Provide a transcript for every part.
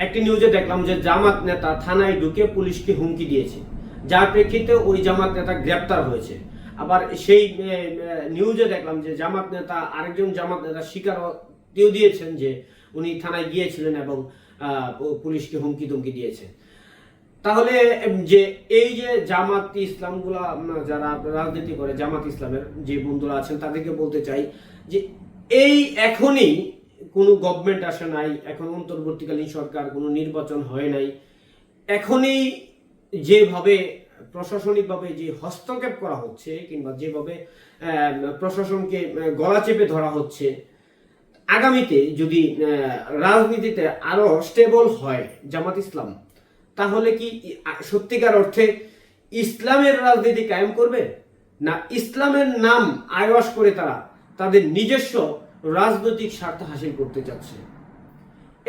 একটি নিউজে দেখলাম যে জামাত নেতা থানায় ঢুকে পুলিশকে হুমকি দিয়েছে, যার প্রেক্ষিতে ওই জামাত নেতা গ্রেপ্তার হয়েছে। আবার সেই নিউজে দেখলাম যে জামাত নেতা আরেকজন জামাত নেতা স্বীকারোক্তিও দিয়েছেন যে উনি থানায় গিয়েছিলেন এবং পুলিশকে হুমকি তুমকি দিয়েছে। তাহলে যে এই যে জামাত ইসলামগুলা যারা রাজনীতি করে, জামাত ইসলামের যে বন্ধুরা আছেন তাদেরকে বলতে চাই যে এই এখনই কোনো গভর্নমেন্ট আসে নাই, এখন অন্তর্বর্তীকালীন সরকার, কোনো নির্বাচন হয় নাই, এখনই যেভাবে প্রশাসনিকভাবে যে হস্তক্ষেপ করা হচ্ছে কিংবা যেভাবে প্রশাসনকে গলা চেপে ধরা হচ্ছে, আগামীতে যদি রাজনীতিতে আরো স্টেবল হয় জামাত ইসলাম, তাহলে কি সত্যিকার অর্থে ইসলামের রাজনীতি কায়েম করবে, না ইসলামের নাম আয়ওয়াশ করে তারা তাদের নিজস্ব রাজনৈতিক স্বার্থ হাসিল করতে চাচ্ছে?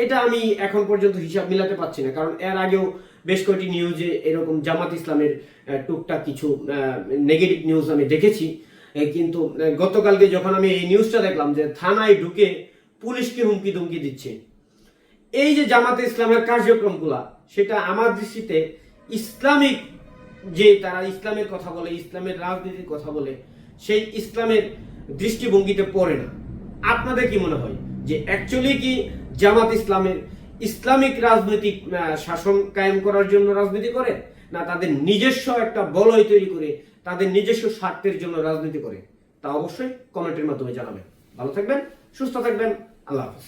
এটা আমি এখন পর্যন্ত হিসাব মিলাতে পারছি না, কারণ এর আগেও বেশ কয়েকটি নিউজে এরকম জামাত ইসলামের টুকটাক কিছু নেগেটিভ নিউজ আমি দেখেছি। কিন্তু গতকালকে যখন আমি এই নিউজটা দেখলাম যে থানায় ঢুকে পুলিশকে হুমকি ধুমকি দিচ্ছে, এই যে জামাতে ইসলামের কার্যক্রমগুলা, সেটা আমার দৃষ্টিতে ইসলামিক, যে তারা ইসলামের কথা বলে, ইসলামের রাজনীতির কথা বলে, সেই ইসলামের দৃষ্টিভঙ্গিতে পড়ে না। আপনাদের কি মনে হয় যে অ্যাকচুয়ালি কি জামাত ইসলামের ইসলামিক রাজনৈতিক শাসন কায়েম করার জন্য রাজনীতি করে, না তাদের নিজস্ব একটা বলয় তৈরি করে তাদের নিজস্ব স্বার্থের জন্য রাজনীতি করে? তা অবশ্যই কমেন্টের মাধ্যমে জানাবেন। ভালো থাকবেন, সুস্থ থাকবেন, আল্লাহ হাফেজ।